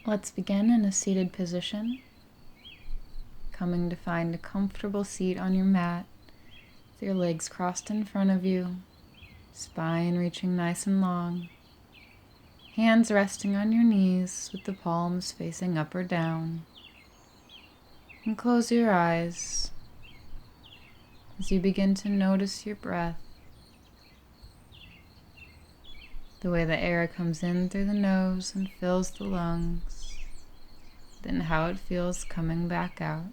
Let's begin in a seated position, coming to find a comfortable seat on your mat with your legs crossed in front of you, spine reaching nice and long, hands resting on your knees with the palms facing up or down. And close your eyes as you begin to notice your breath, the way the air comes in through the nose and fills the lungs, then how it feels coming back out.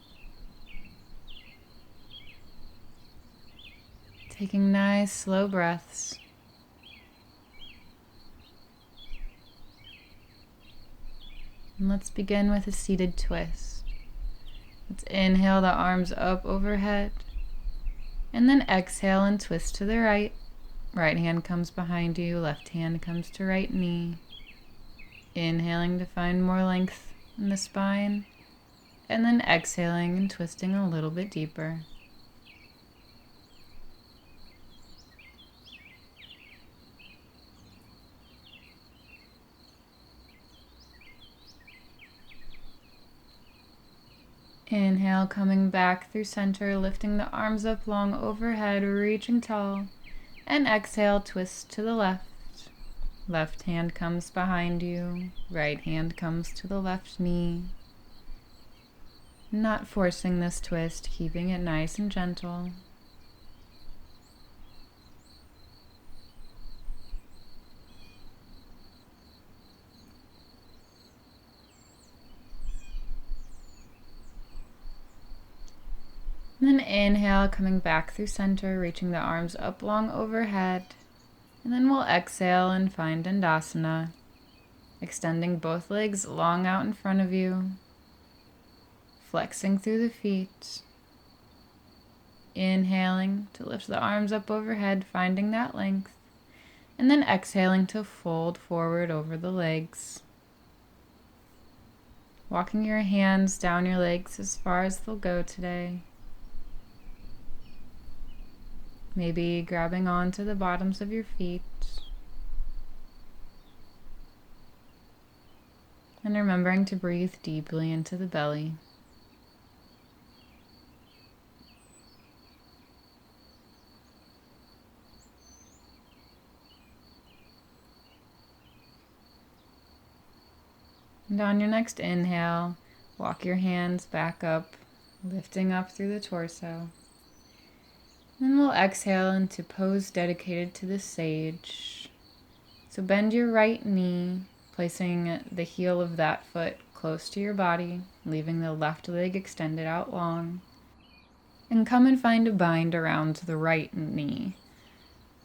Taking nice, slow breaths. And let's begin with a seated twist. Let's inhale the arms up overhead, and then exhale and twist to the right. Right hand comes behind you, left hand comes to right knee. Inhaling to find more length in the spine, and then exhaling and twisting a little bit deeper. Inhale, coming back through center, lifting the arms up long overhead, reaching tall. And exhale, twist to the left. Left hand comes behind you. Right hand comes to the left knee. Not forcing this twist, keeping it nice and gentle. And then inhale, coming back through center, reaching the arms up long overhead. And then we'll exhale and find Dandasana, extending both legs long out in front of you, flexing through the feet. Inhaling to lift the arms up overhead, finding that length. And then exhaling to fold forward over the legs. Walking your hands down your legs as far as they'll go today. Maybe grabbing onto the bottoms of your feet. And remembering to breathe deeply into the belly. And on your next inhale, walk your hands back up, lifting up through the torso. Then we'll exhale into pose dedicated to the sage. So bend your right knee, placing the heel of that foot close to your body, leaving the left leg extended out long. And come and find a bind around the right knee.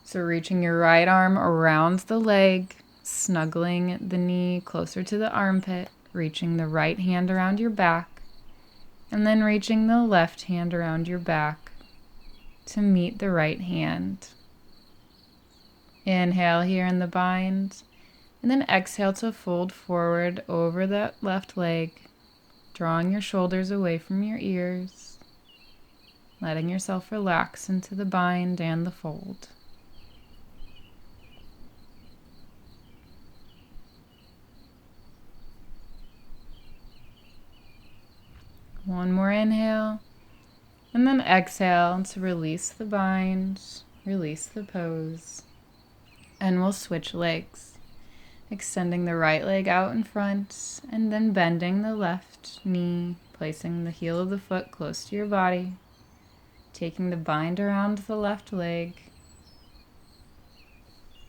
So reaching your right arm around the leg, snuggling the knee closer to the armpit, reaching the right hand around your back, and then reaching the left hand around your back to meet the right hand. Inhale here in the bind, and then exhale to fold forward over that left leg, drawing your shoulders away from your ears, letting yourself relax into the bind and the fold. One more inhale, and then exhale to release the bind, release the pose. And we'll switch legs, extending the right leg out in front, and then bending the left knee, placing the heel of the foot close to your body, taking the bind around the left leg,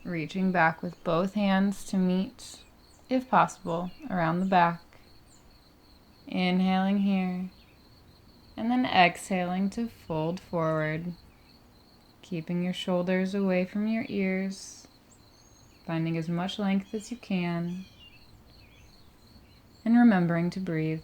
reaching back with both hands to meet, if possible, around the back. Inhaling here, and then exhaling to fold forward, keeping your shoulders away from your ears, finding as much length as you can, and remembering to breathe.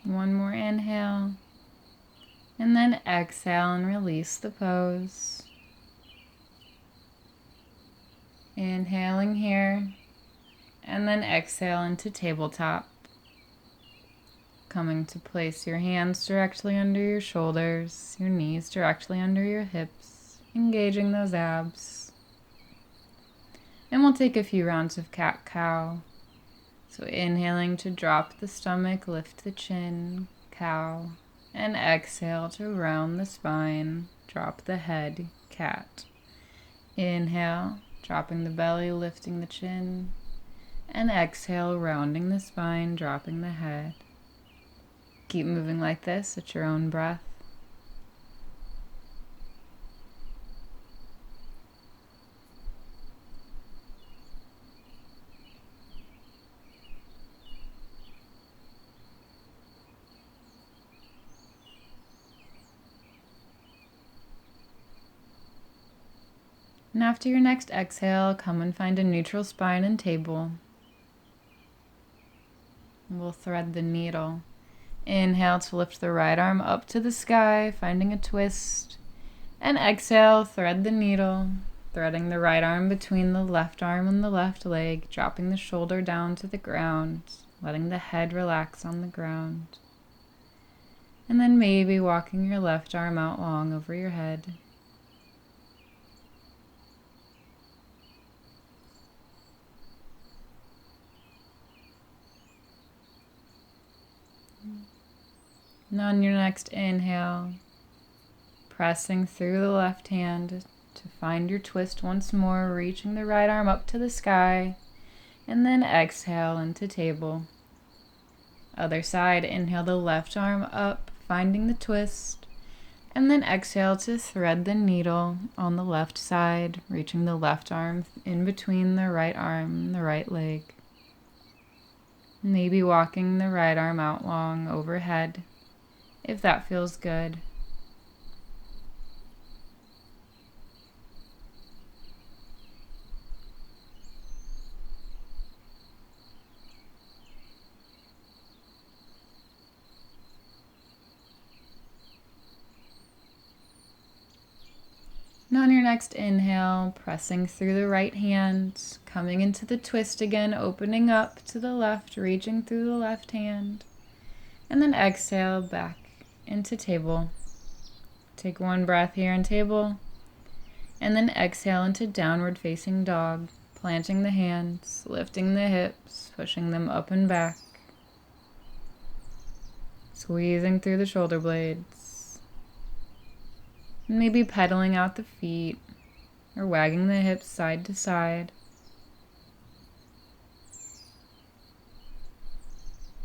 One more inhale, and then exhale and release the pose. Inhaling here, and then exhale into tabletop. coming to place your hands directly under your shoulders, your knees directly under your hips, engaging those abs. And we'll take a few rounds of cat-cow. So inhaling to drop the stomach, lift the chin, cow. And exhale to round the spine, drop the head, cat. Inhale, dropping the belly, lifting the chin. And exhale, rounding the spine, dropping the head. Keep moving like this at your own breath. And after your next exhale, come and find a neutral spine and table. We'll thread the needle. Inhale to lift the right arm up to the sky, finding a twist. And exhale, thread the needle, threading the right arm between the left arm and the left leg, dropping the shoulder down to the ground, letting the head relax on the ground. And then maybe walking your left arm out long over your head. And on your next inhale, pressing through the left hand to find your twist once more, reaching the right arm up to the sky, and then exhale into table. Other side, inhale the left arm up, finding the twist, and then exhale to thread the needle on the left side, reaching the left arm in between the right arm and the right leg. Maybe walking the right arm out long overhead, if that feels good. And on your next inhale, pressing through the right hand, coming into the twist again, opening up to the left, reaching through the left hand. And then exhale back into table. Take one breath here in table. And then exhale into downward facing dog, planting the hands, lifting the hips, pushing them up and back. Squeezing through the shoulder blades. Maybe pedaling out the feet or wagging the hips side to side.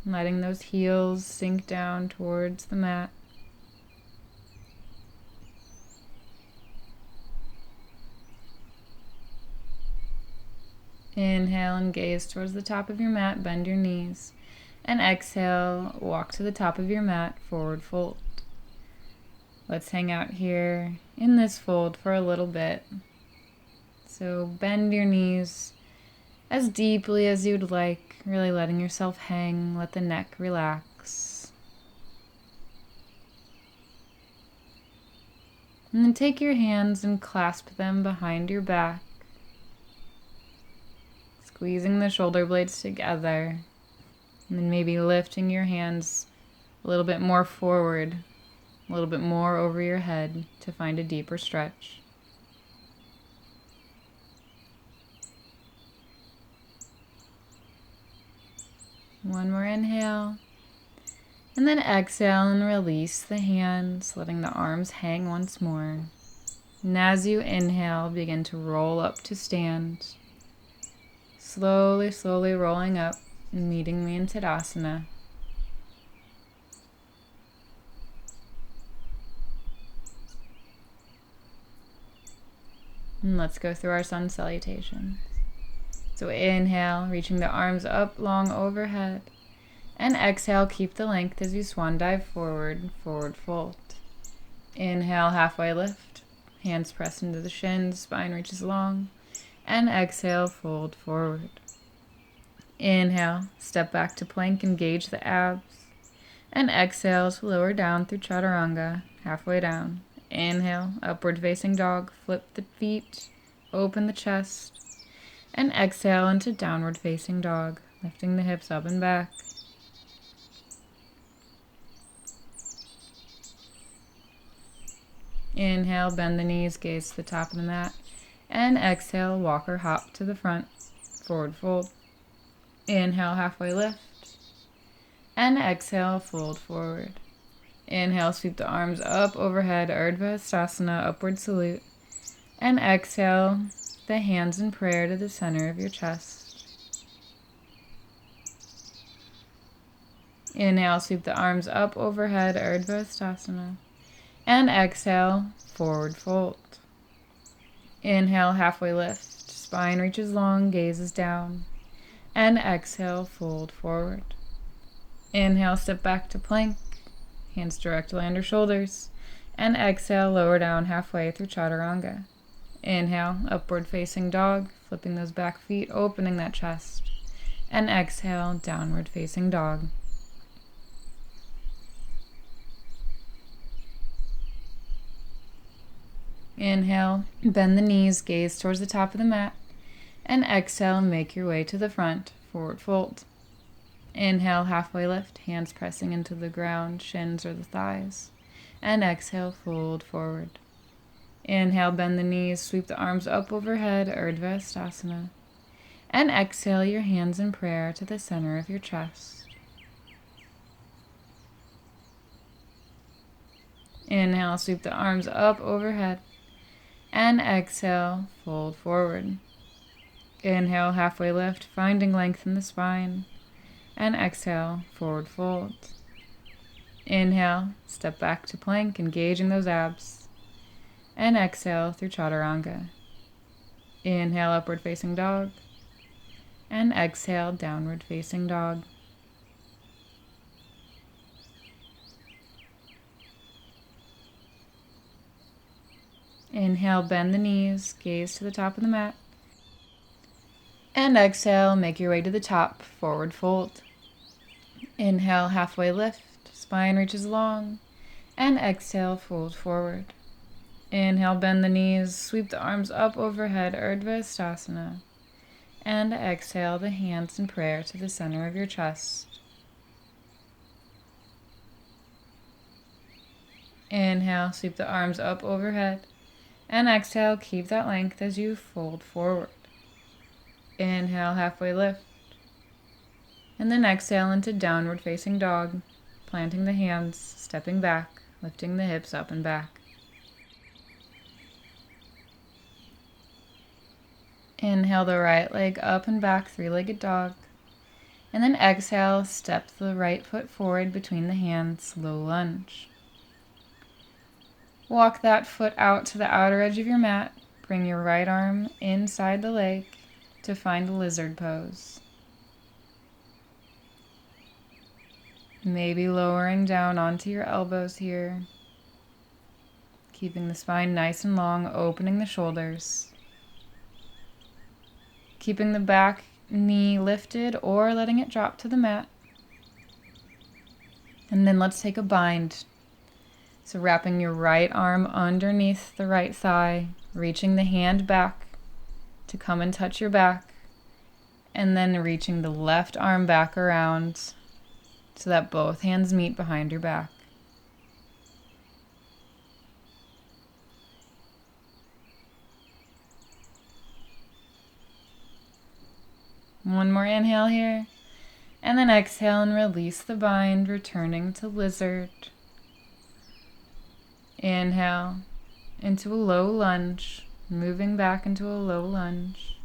Letting those heels sink down towards the mat. Inhale and gaze towards the top of your mat, bend your knees. And exhale, walk to the top of your mat, forward fold. Let's hang out here in this fold for a little bit. So bend your knees as deeply as you'd like, really letting yourself hang, let the neck relax. And then take your hands and clasp them behind your back, squeezing the shoulder blades together, and then maybe lifting your hands a little bit more forward, a little bit more over your head to find a deeper stretch. One more inhale. And then exhale and release the hands, letting the arms hang once more. And as you inhale, begin to roll up to stand. Slowly, slowly rolling up and meeting me in Tadasana. And let's go through our sun salutation. So inhale, reaching the arms up long overhead. And exhale, keep the length as you swan dive forward, forward fold. Inhale, halfway lift. Hands press into the shins, spine reaches long. And exhale, fold forward. Inhale, step back to plank, engage the abs. And exhale to lower down through chaturanga, halfway down. Inhale, upward facing dog, flip the feet, open the chest. And exhale into downward facing dog, lifting the hips up and back. Inhale, bend the knees, gaze to the top of the mat. And exhale, walk or hop to the front, forward fold. Inhale, halfway lift. And exhale, fold forward. Inhale, sweep the arms up overhead, Urdhva Hastasana, upward salute. And exhale, the hands in prayer to the center of your chest. Inhale, sweep the arms up overhead, Urdhva Hastasana. And exhale, forward fold. Inhale, halfway lift. Spine reaches long, gaze is down. And exhale, fold forward. Inhale, step back to plank. Hands directly under shoulders. And exhale, lower down halfway through Chaturanga. Inhale, upward facing dog, flipping those back feet, opening that chest. And exhale, downward facing dog. Inhale, bend the knees, gaze towards the top of the mat. And exhale, make your way to the front, forward fold. Inhale, halfway lift, hands pressing into the ground, shins or the thighs. And exhale, fold forward. Inhale, bend the knees, sweep the arms up overhead, Urdhva Hastasana. And exhale, your hands in prayer to the center of your chest. Inhale, sweep the arms up overhead. And exhale, fold forward. Inhale, halfway lift, finding length in the spine. And exhale, forward fold. Inhale, step back to plank, engaging those abs. And exhale through Chaturanga. Inhale, upward facing dog. And exhale, downward facing dog. Inhale, bend the knees, gaze to the top of the mat. And exhale, make your way to the top, forward fold. Inhale, halfway lift, spine reaches long. And exhale, fold forward. Inhale, bend the knees, sweep the arms up overhead, Urdhva Hastasana. And exhale, the hands in prayer to the center of your chest. Inhale, sweep the arms up overhead. And exhale, keep that length as you fold forward. Inhale, halfway lift. And then exhale into downward facing dog, planting the hands, stepping back, lifting the hips up and back. Inhale the right leg up and back, three-legged dog. And then exhale, step the right foot forward between the hands, low lunge. Walk that foot out to the outer edge of your mat. Bring your right arm inside the leg to find lizard pose. Maybe lowering down onto your elbows here. Keeping the spine nice and long, opening the shoulders. Keeping the back knee lifted or letting it drop to the mat. And then let's take a bind. So wrapping your right arm underneath the right thigh, reaching the hand back to come and touch your back, and then reaching the left arm back around so that both hands meet behind your back. One more inhale here, and then exhale and release the bind, returning to lizard. Inhale into a low lunge, moving back into a low lunge.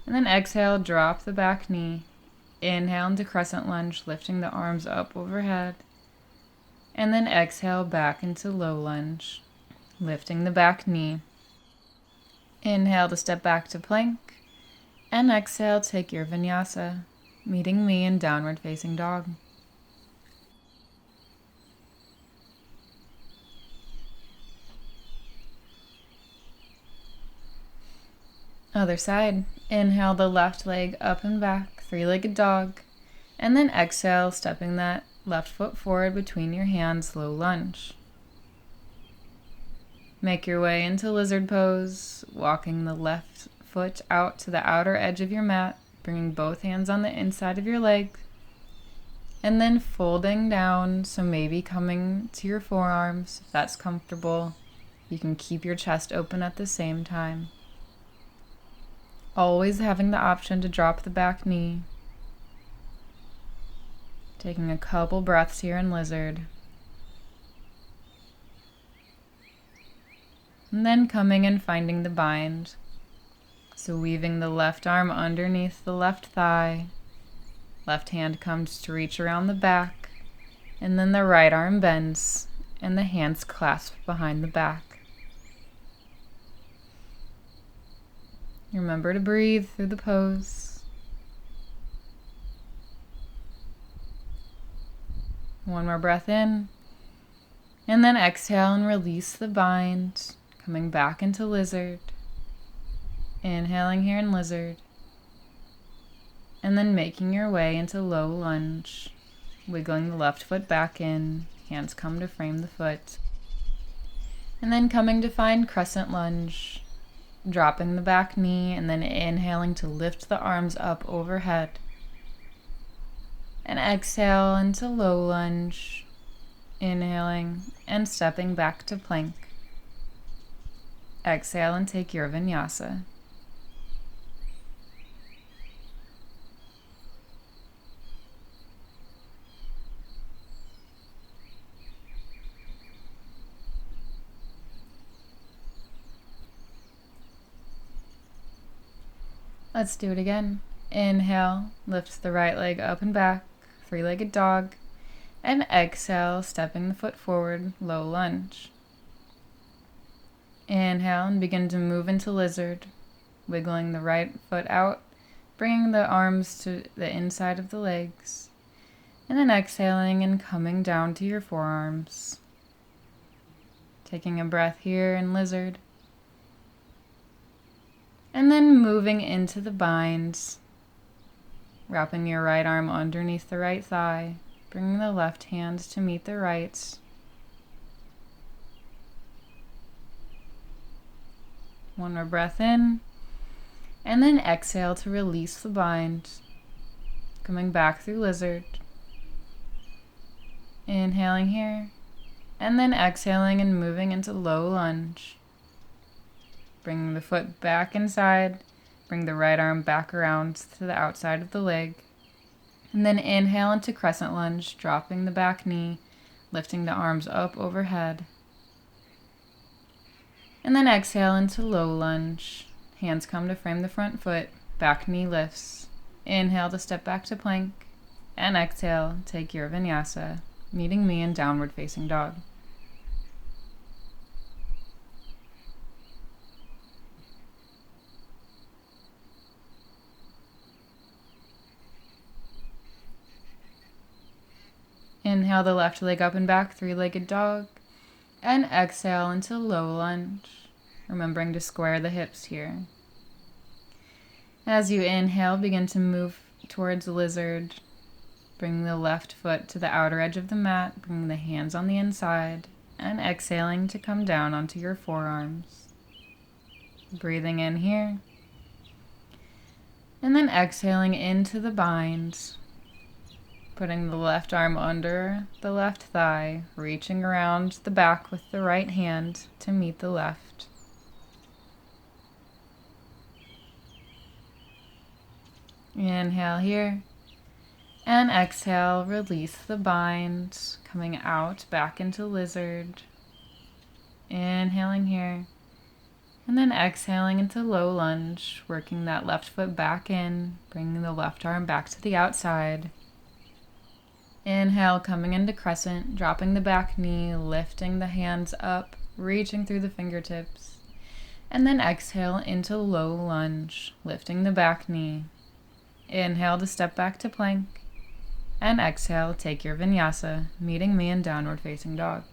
And then exhale, drop the back knee. Inhale into crescent lunge, lifting the arms up overhead. And then exhale back into low lunge, lifting the back knee. Inhale to step back to plank. And exhale, take your vinyasa, meeting me in downward facing dog. Other side. Inhale the left leg up and back, three-legged dog. And then exhale, stepping that left foot forward between your hands, low lunge. Make your way into lizard pose, walking the left foot out to the outer edge of your mat, bringing both hands on the inside of your leg. And then folding down, so maybe coming to your forearms if that's comfortable. You can keep your chest open at the same time. Always having the option to drop the back knee. Taking a couple breaths here in lizard. And then coming and finding the bind. So weaving the left arm underneath the left thigh. Left hand comes to reach around the back. And then the right arm bends and the hands clasp behind the back. Remember to breathe through the pose. One more breath in. And then exhale and release the bind. Coming back into lizard. Inhaling here in lizard. And then making your way into low lunge. Wiggling the left foot back in. Hands come to frame the foot. And then coming to find crescent lunge. Dropping the back knee and then inhaling to lift the arms up overhead. And exhale into low lunge. Inhaling and stepping back to plank. Exhale and take your vinyasa. Let's do it again. Inhale, lift the right leg up and back, three-legged dog. And exhale, stepping the foot forward, low lunge. Inhale and begin to move into lizard, wiggling the right foot out, bringing the arms to the inside of the legs. And then exhaling and coming down to your forearms. Taking a breath here in lizard. And then moving into the binds, wrapping your right arm underneath the right thigh, bringing the left hand to meet the right. One more breath in, and then exhale to release the bind, coming back through lizard. Inhaling here, and then exhaling and moving into low lunge. Bringing the foot back inside, bring the right arm back around to the outside of the leg. And then inhale into crescent lunge, dropping the back knee, lifting the arms up overhead. And then exhale into low lunge. Hands come to frame the front foot, back knee lifts. Inhale to step back to plank. And exhale, take your vinyasa, meeting me in downward facing dog. Inhale the left leg up and back, three-legged dog. And exhale into low lunge, remembering to square the hips here. As you inhale, begin to move towards lizard. Bring the left foot to the outer edge of the mat, bringing the hands on the inside, and exhaling to come down onto your forearms. Breathing in here. And then exhaling into the bind. Putting the left arm under the left thigh, reaching around the back with the right hand to meet the left. Inhale here. And exhale, release the bind, coming out back into lizard. Inhaling here. And then exhaling into low lunge, working that left foot back in, bringing the left arm back to the outside. Inhale, coming into crescent, dropping the back knee, lifting the hands up, reaching through the fingertips. And then exhale into low lunge, lifting the back knee. Inhale to step back to plank. And exhale, take your vinyasa, meeting me in downward facing dog.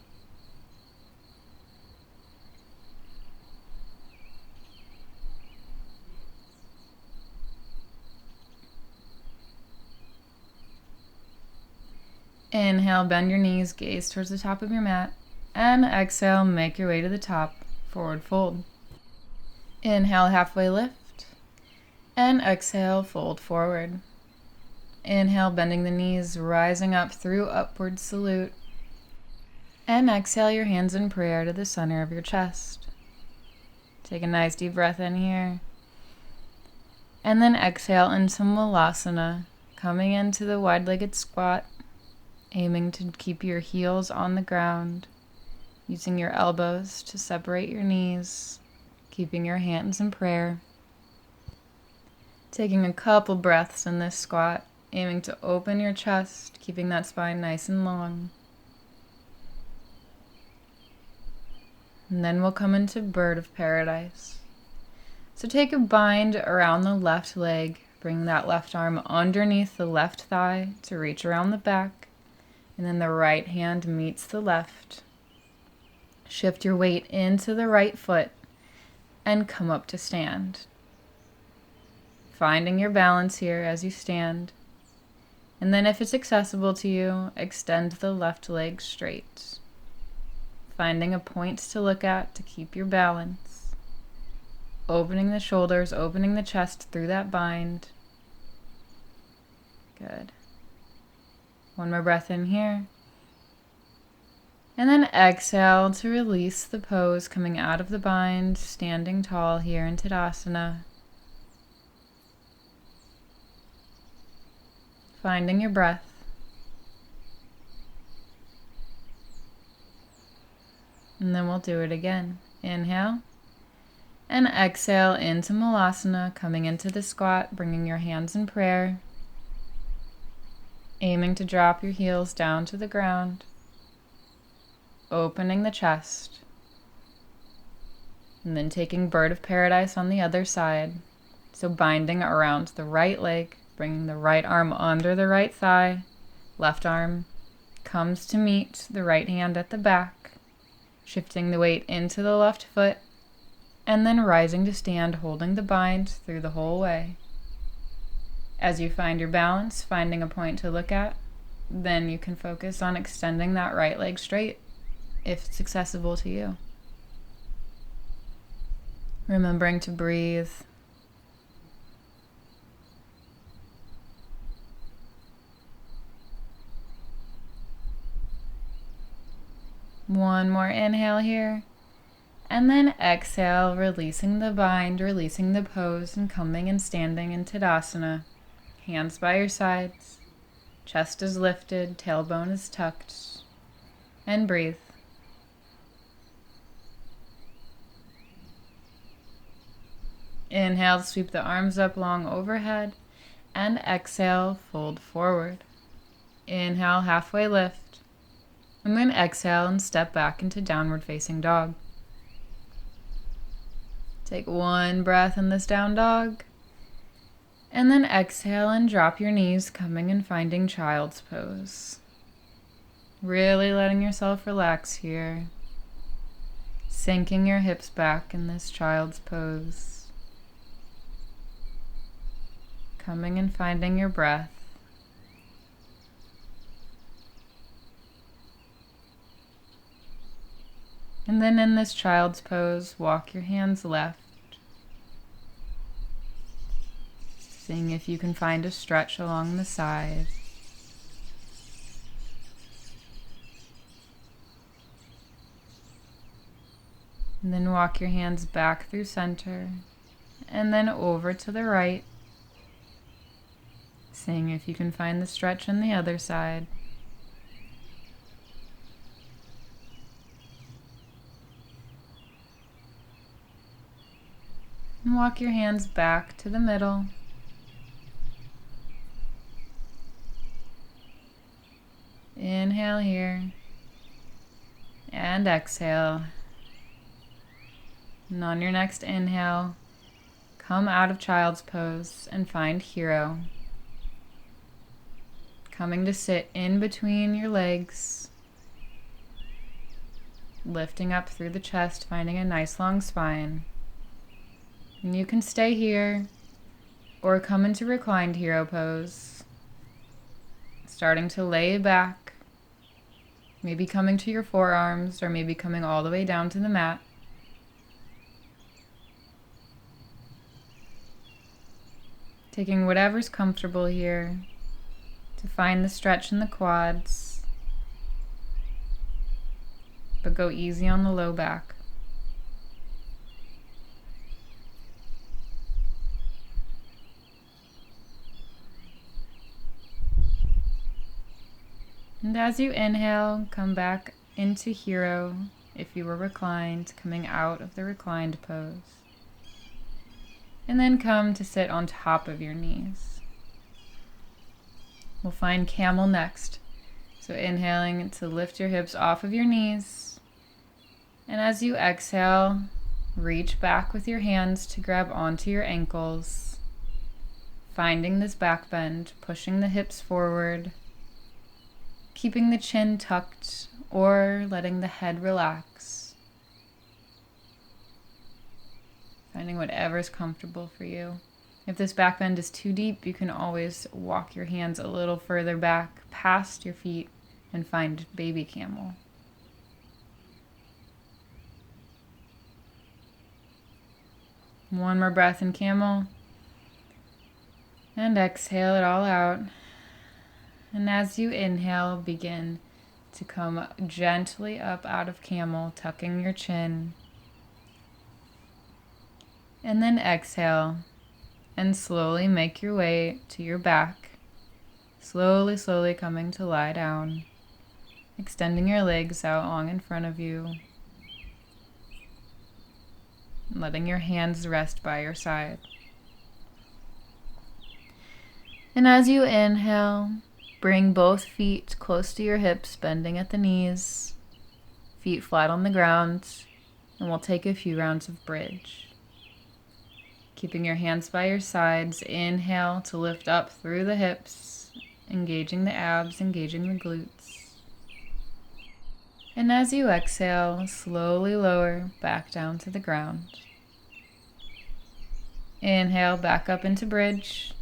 Inhale, bend your knees, gaze towards the top of your mat. And exhale, make your way to the top, forward fold. Inhale, halfway lift. And exhale, fold forward. Inhale, bending the knees, rising up through upward salute. And exhale your hands in prayer to the center of your chest. Take a nice deep breath in here. And then exhale into Malasana, coming into the wide-legged squat, aiming to keep your heels on the ground, using your elbows to separate your knees, keeping your hands in prayer. Taking a couple breaths in this squat, aiming to open your chest, keeping that spine nice and long. And then we'll come into Bird of Paradise. So take a bind around the left leg, bring that left arm underneath the left thigh to reach around the back, and then the right hand meets the left. Shift your weight into the right foot and come up to stand. Finding your balance here as you stand. And then if it's accessible to you, extend the left leg straight. Finding a point to look at to keep your balance. Opening the shoulders, opening the chest through that bind. Good. One more breath in here. And then exhale to release the pose, coming out of the bind, standing tall here in Tadasana. Finding your breath. And then we'll do it again. Inhale. And exhale into Malasana, coming into the squat, bringing your hands in prayer. Aiming to drop your heels down to the ground. Opening the chest. And then taking Bird of Paradise on the other side. So binding around the right leg, bringing the right arm under the right thigh. Left arm comes to meet the right hand at the back. Shifting the weight into the left foot. And then rising to stand, holding the bind through the whole way. As you find your balance, finding a point to look at, then you can focus on extending that right leg straight, if it's accessible to you. Remembering to breathe. One more inhale here. And then exhale, releasing the bind, releasing the pose, and coming and standing in Tadasana. Hands by your sides. Chest is lifted, tailbone is tucked. And breathe. Inhale, sweep the arms up long overhead. And exhale, fold forward. Inhale, halfway lift. And then exhale and step back into downward facing dog. Take one breath in this down dog. And then exhale and drop your knees, coming and finding child's pose. Really letting yourself relax here. Sinking your hips back in this child's pose. Coming and finding your breath. And then in this child's pose, walk your hands left. Seeing if you can find a stretch along the side. And then walk your hands back through center. And then over to the right. Seeing if you can find the stretch on the other side. And walk your hands back to the middle. Inhale here. And exhale. And on your next inhale, come out of child's pose and find hero. Coming to sit in between your legs. Lifting up through the chest, finding a nice long spine. And you can stay here or come into reclined hero pose. Starting to lay back, maybe coming to your forearms or maybe coming all the way down to the mat. Taking whatever's comfortable here to find the stretch in the quads. but go easy on the low back. And as you inhale, come back into hero if you were reclined, coming out of the reclined pose. And then come to sit on top of your knees. We'll find camel next. So inhaling to lift your hips off of your knees. And as you exhale, reach back with your hands to grab onto your ankles. Finding this back bend, pushing the hips forward. Keeping the chin tucked or letting the head relax. Finding whatever's comfortable for you. If this back bend is too deep, you can always walk your hands a little further back past your feet and find baby camel. One more breath in camel. And exhale it all out. And as you inhale, begin to come gently up out of camel, tucking your chin. And then exhale and slowly make your way to your back. Slowly coming to lie down. Extending your legs out long in front of you. Letting your hands rest by your side. And as you inhale, bring both feet close to your hips, bending at the knees. Feet flat on the ground. And we'll take a few rounds of bridge. Keeping your hands by your sides, inhale to lift up through the hips, engaging the abs, engaging the glutes. And as you exhale, slowly lower back down to the ground. Inhale back up into bridge.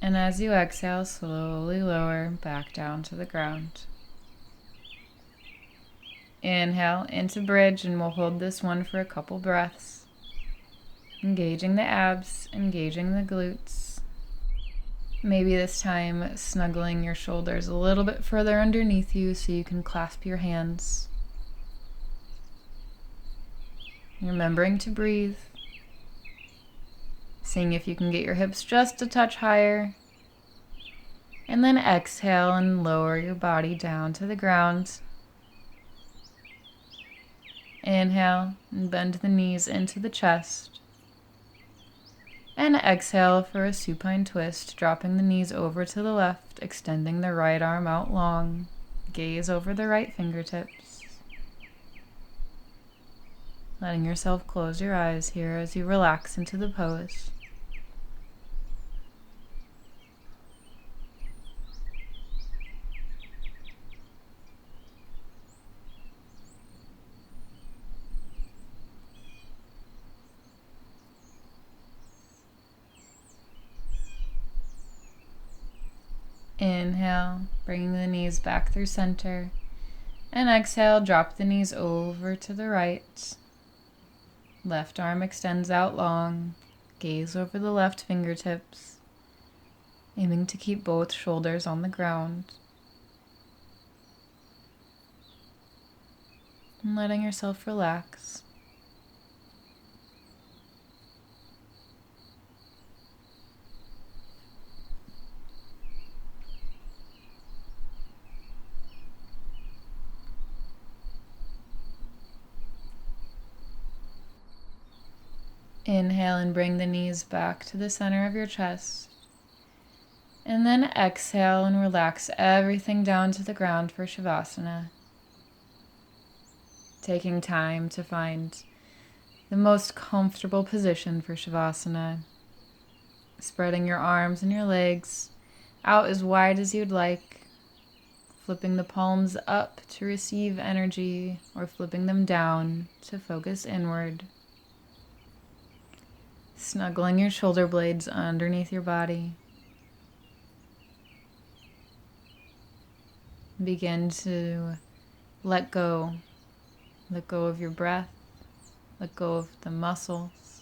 And as you exhale, slowly lower back down to the ground. Inhale into bridge, and we'll hold this one for a couple breaths. Engaging the abs, engaging the glutes. Maybe this time snuggling your shoulders a little bit further underneath you so you can clasp your hands. Remembering to breathe. Seeing if you can get your hips just a touch higher. And then exhale and lower your body down to the ground. Inhale and bend the knees into the chest. And exhale for a supine twist, dropping the knees over to the left, extending the right arm out long. Gaze over the right fingertips. Letting yourself close your eyes here as you relax into the pose. Inhale, bringing the knees back through center. And exhale, drop the knees over to the right. Left arm extends out long. Gaze over the left fingertips. Aiming to keep both shoulders on the ground. And letting yourself relax. Inhale and bring the knees back to the center of your chest. And then exhale and relax everything down to the ground for Shavasana. Taking time to find the most comfortable position for Shavasana. Spreading your arms and your legs out as wide as you'd like. Flipping the palms up to receive energy or flipping them down to focus inward. Snuggling your shoulder blades underneath your body. Begin to let go. Let go of your breath. Let go of the muscles.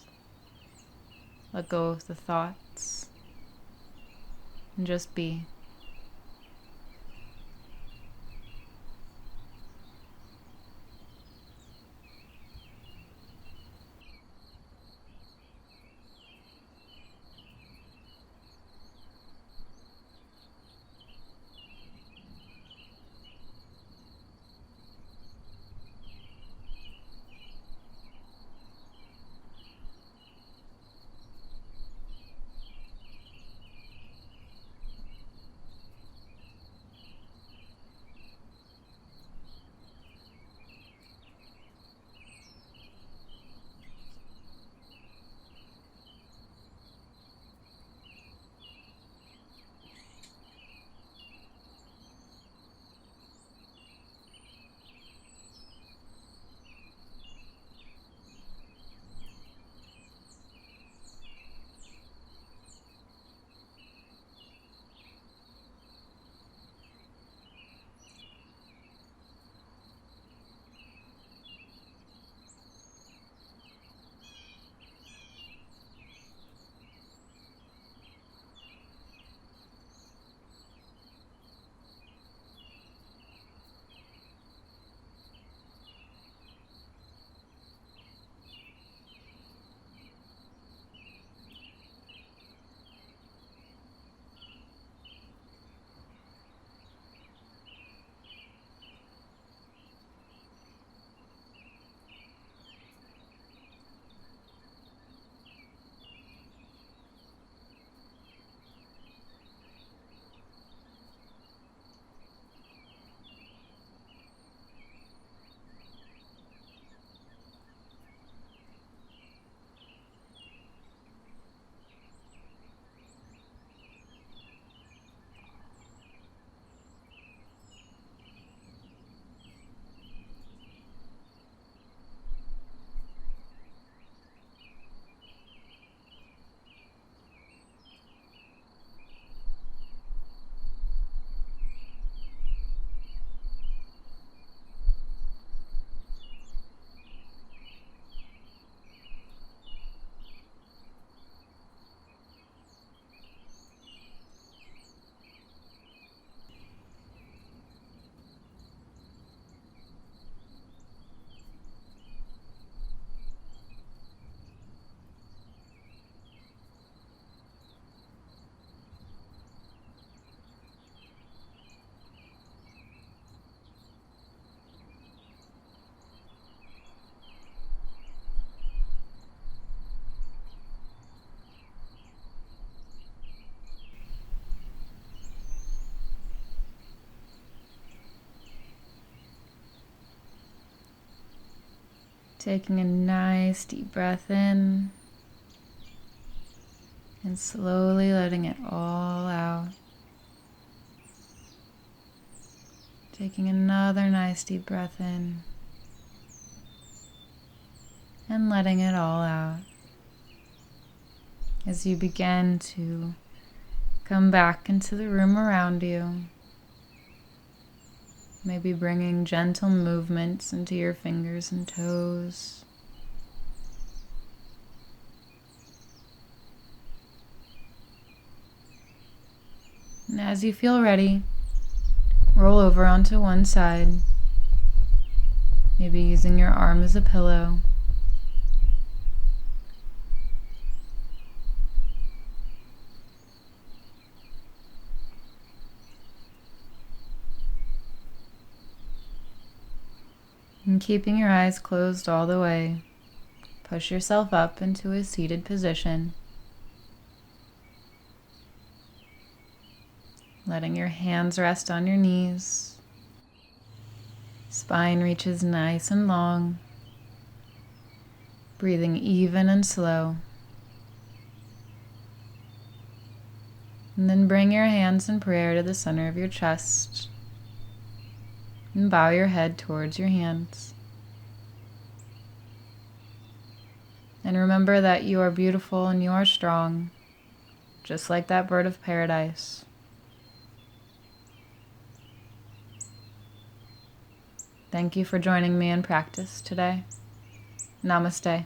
Let go of the thoughts. And just be. Taking a nice deep breath in and slowly letting it all out. Taking another nice deep breath in and letting it all out. As you begin to come back into the room around you, maybe bringing gentle movements into your fingers and toes. And as you feel ready, roll over onto one side, maybe using your arm as a pillow. And keeping your eyes closed all the way, push yourself up into a seated position. Letting your hands rest on your knees. Spine reaches nice and long. Breathing even and slow. And then bring your hands in prayer to the center of your chest. And bow your head towards your hands. And remember that you are beautiful and you are strong, just like that bird of paradise. Thank you for joining me in practice today. Namaste.